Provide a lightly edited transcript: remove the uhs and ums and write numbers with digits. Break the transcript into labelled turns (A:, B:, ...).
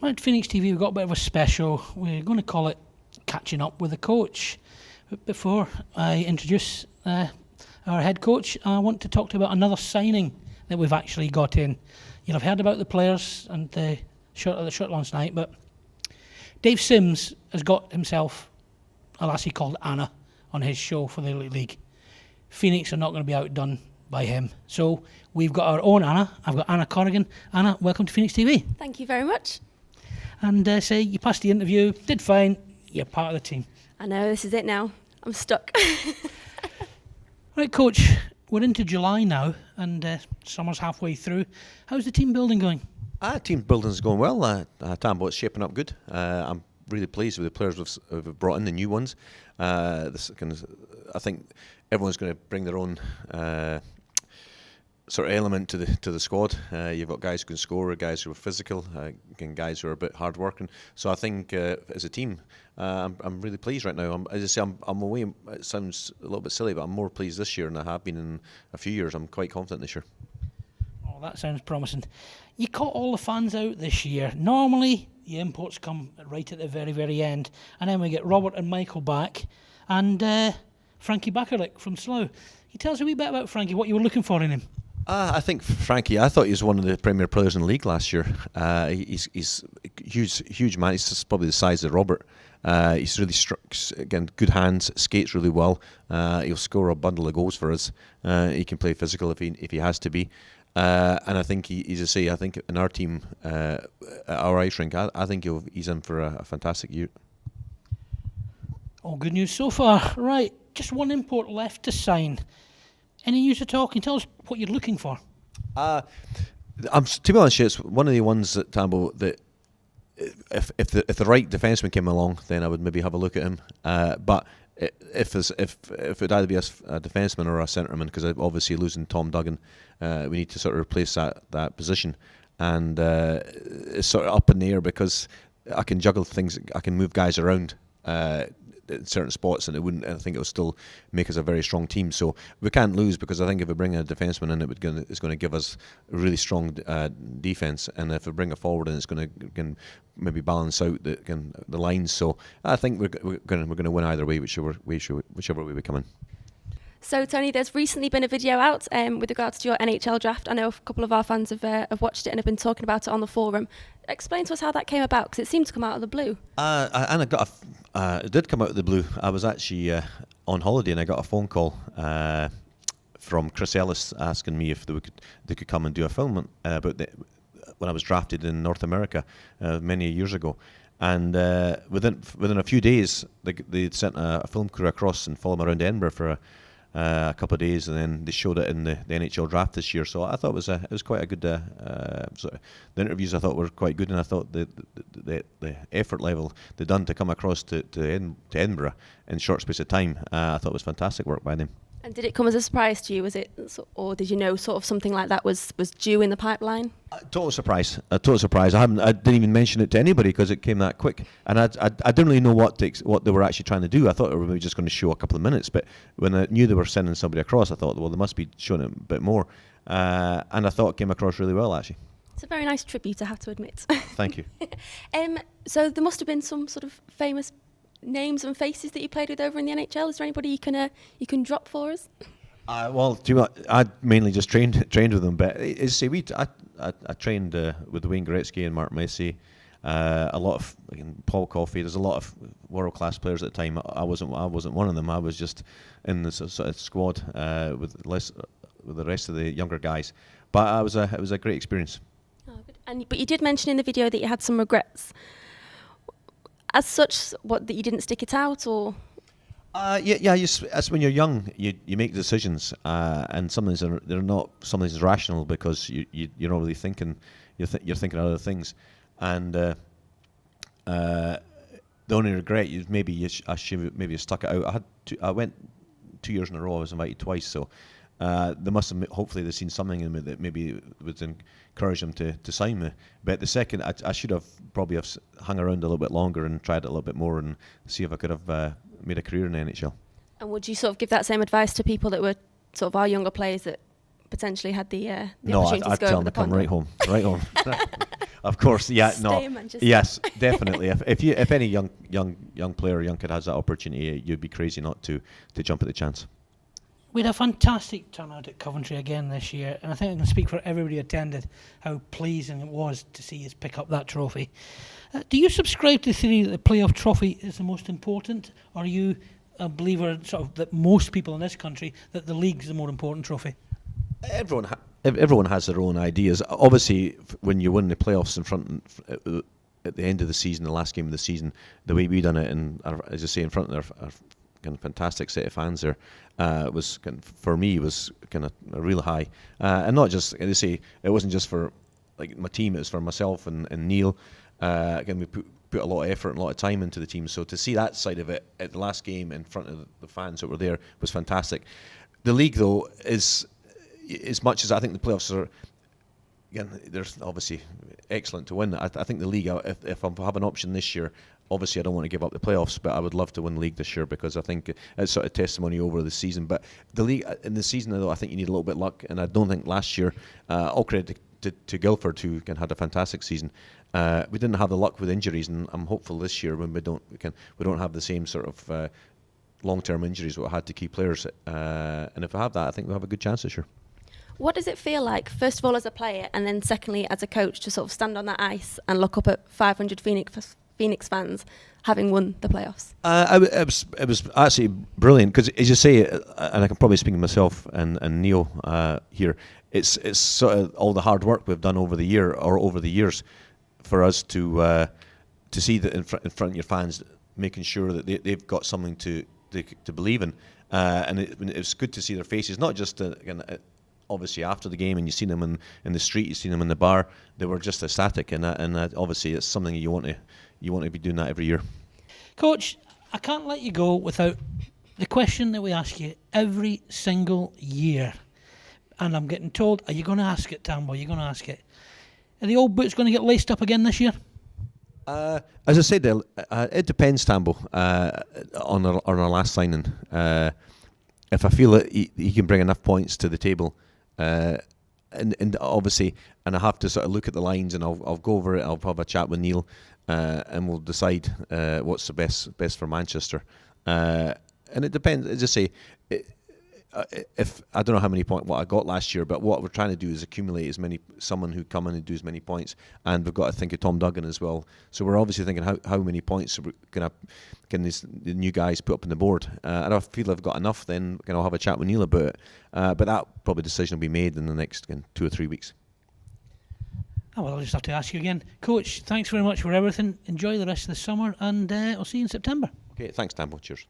A: At Phoenix TV, we've got a bit of a special. We're going to call it Catching Up with the Coach. But before I introduce our head coach, I want to talk to you about another signing that we've actually got in. You'll have heard about the players and the shirt launch night, but Dave Sims has got himself a lassie called Anna on his show for the Elite League. Phoenix are not going to be outdone by him. So we've got our own Anna. I've got Anna Corrigan. Anna, welcome to Phoenix TV.
B: Thank you very much.
A: And say you passed the interview, did fine, you're part of the team.
B: I know, this is it now. I'm stuck.
A: Right, Coach, we're into July now and summer's halfway through. How's the team building going?
C: Team building is going well. Tambo, it's shaping up good. I'm really pleased with the players we've brought in, the new ones. I think everyone's going to bring their own sort of element to the squad. You've got guys who can score, guys who are physical, guys who are a bit hard working. So I think as a team, I'm really pleased right now. As I say, I'm away. It sounds a little bit silly, but I'm more pleased this year than I have been in a few years. I'm quite confident this year.
A: Oh, that sounds promising. You caught all the fans out this year. Normally, the imports come right at the very, very end, and then we get Robert and Michael back, and Frankie Bakarlik from Slough. Can you tell us a wee bit about Frankie, what you were looking for in him?
C: I think Frankie, I thought he was one of the premier players in the league last year. He's huge man. He's probably the size of Robert. He's really again, good hands, skates really well. He'll score a bundle of goals for us. He can play physical if he has to be. And I think I think in our team, our ice rink, I think he's in for a fantastic year.
A: All good news so far. Right, just one import left to sign. Any news at all? Can you tell us what you're looking for?
C: To be honest, it's one of the ones that Tambo that if the right defenseman came along, then I would maybe have a look at him. But if it'd either be a defenseman or a centreman, because obviously losing Tom Duggan, we need to sort of replace that position, and it's sort of up in the air because I can juggle things, I can move guys around in certain spots, and I think it will still make us a very strong team. So we can't lose, because I think if we bring a defenseman in, it's going to give us a really strong defense, and if we bring a forward in, it's going to maybe balance out the lines. So I think we're going to win either way, whichever way we come in.
B: So, Tony, there's recently been a video out with regards to your NHL Draft. I know a couple of our fans have watched it and have been talking about it on the forum. Explain to us how that came about, because it seemed to come out of the blue.
C: It did come out of the blue. I was actually on holiday, and I got a phone call from Chris Ellis asking me if they could come and do a film about when I was drafted in North America many years ago. And within a few days, they sent a film crew across and followed me around Edinburgh for a couple of days, and then they showed it in the NHL Draft this year. So I thought it was quite a good. The interviews I thought were quite good, and I thought the effort level they done to come across to Edinburgh in a short space of time, I thought was fantastic work by them.
B: And did it come as a surprise to you? Was it, or did you know sort of something like that was due in the pipeline?
C: Total surprise. I didn't even mention it to anybody because it came that quick, and I didn't really know what they were actually trying to do. I thought they were maybe just going to show a couple of minutes, but when I knew they were sending somebody across, I thought, well, they must be showing it a bit more, and I thought it came across really well, actually.
B: It's a very nice tribute, I have to admit.
C: Thank you.
B: So there must have been some sort of famous names and faces that you played with over in the NHL. Is there anybody you can drop for us?
C: Well, I mainly just trained with them, but I trained with Wayne Gretzky and Mark Messier, a lot of Paul Coffey. There's a lot of world class players at the time. I wasn't one of them. I was just in the sort of squad with the rest of the younger guys. But it was a great experience.
B: Oh, good. But you did mention in the video that you had some regrets. As such, that you didn't stick it out, or? As when you're young, you make decisions, and sometimes they're not sometimes rational because you're not really thinking. You're thinking other things, and the only regret is I should maybe have stuck it out. I went 2 years in a row. I was invited twice, so they must have hopefully they've seen something in me that maybe would encourage them to sign me. But the second, I should have probably hung around a little bit longer and tried it a little bit more and see if I could have made a career in the NHL. And would you sort of give that same advice to people that were sort of our younger players that potentially had the opportunity to go over the pond?
C: No, I'd tell them to come right home.
B: Of course, yeah,
D: Stay in Manchester.
B: yes, definitely. If any young player, young kid has that opportunity, you'd be crazy not to jump at the chance.
A: We had a fantastic turnout at Coventry again this year, and I think I can speak for everybody who attended how pleasing it was to see us pick up that trophy. Do you subscribe to the theory that the playoff trophy is the most important, or are you a believer sort of that most people in this country that the league's the more important trophy?
C: Everyone has their own ideas. Obviously, when you win the playoffs at the end of the season, the last game of the season, the way we done it, and as I say, in front of our kind of fantastic set of fans there, was for me was kind of a real high, and not just, as I say, it wasn't just for like my team; it was for myself and Neil. Again, we put a lot of effort and a lot of time into the team, so to see that side of it at the last game in front of the fans that were there was fantastic. The league, though, is as much as I think the playoffs are, again, they're obviously excellent to win. I think the league, if I have an option this year, obviously I don't want to give up the playoffs, but I would love to win the league this year because I think it's sort of testimony over the season. But the league in the season, though, I think you need a little bit of luck, and I don't think last year, all credit to Guildford, who had a fantastic season. We didn't have the luck with injuries, and I'm hopeful this year when we don't have the same sort of long-term injuries we had to key players. And if we have that, I think we'll have a good chance this year.
D: What does it feel like, first of all, as a player, and then secondly, as a coach, to sort of stand on that ice and look up at 500 Phoenix fans having won the playoffs?
C: It was actually brilliant because, as you say, and I can probably speak to myself and Neil here, it's sort of all the hard work we've done over the years for us to see that in front of your fans, making sure that they've got something to believe in, and it's good to see their faces, not just again. Obviously, after the game, and you've seen them in the street, you've seen them in the bar. They were just ecstatic, and obviously, it's something you want to be doing that every year.
A: Coach, I can't let you go without the question that we ask you every single year, and I'm getting told, "Are you going to ask it, Tambo? Are you going to ask it? Are the old boots going to get laced up again this year?"
C: As I said, it depends, Tambo, on our last signing. If I feel that he can bring enough points to the table. And obviously, and I have to sort of look at the lines, and I'll go over it. I'll have a chat with Neil, and we'll decide what's the best for Manchester. And it depends. As I say, if I don't know how many points what I got last year, but what we're trying to do is accumulate someone who come in and do as many points, and we've got to think of Tom Duggan as well. So we're obviously thinking how many points can the new guys put up on the board. And if I feel I've got enough, then I'll have a chat with Neil about it. But that probably decision will be made in the next 2 or 3 weeks.
A: Oh, well, I'll just have to ask you again, Coach. Thanks very much for everything. Enjoy the rest of the summer, and I'll see you in September.
C: Okay, thanks, Tambo. Cheers.